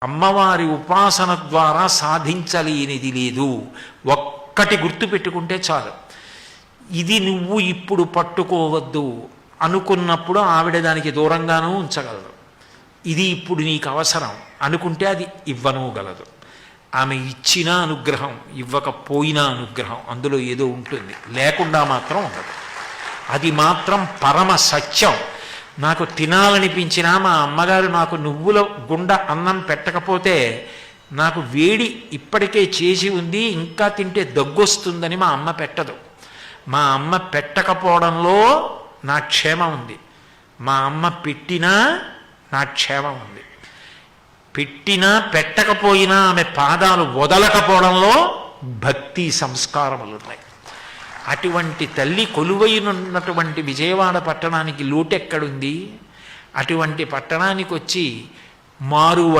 అమ్మవారి ఉపాసన ద్వారా సాధించలేనిది లేదు. ఒక్కటి గుర్తుపెట్టుకుంటే చాలు. ఇది నువ్వు ఇప్పుడు పట్టుకోవద్దు అనుకున్నప్పుడు ఆవిడ దానికి దూరంగానూ ఉంచగలదు. ఇది ఇప్పుడు నీకు అవసరం అనుకుంటే అది ఇవ్వనూగలదు. ఆమె ఇచ్చిన అనుగ్రహం, ఇవ్వకపోయినా అనుగ్రహం, అందులో ఏదో ఉంటుంది, లేకుండా మాత్రం ఉండదు. అది మాత్రం పరమ సత్యం. నాకు తినాలనిపించినా మా అమ్మగారు నాకు నువ్వుల గుండ అన్నం పెట్టకపోతే, నాకు వేడి ఇప్పటికే చేసి ఉంది ఇంకా తింటే దగ్గొస్తుందని మా అమ్మ పెట్టదు. మా అమ్మ పెట్టకపోవడంలో నా క్షేమం ఉంది. మా అమ్మ పెట్టినా నా క్షేమం ఉంది. పెట్టినా పెట్టకపోయినా ఆమె పాదాలు వదలకపోవడంలో భక్తి సంస్కారములు ఉన్నాయి. అటువంటి తల్లి కొలువైనటువంటి విజయవాడ పట్టణానికి లోటెక్కడుంది? అటువంటి పట్టణానికి వచ్చి మారు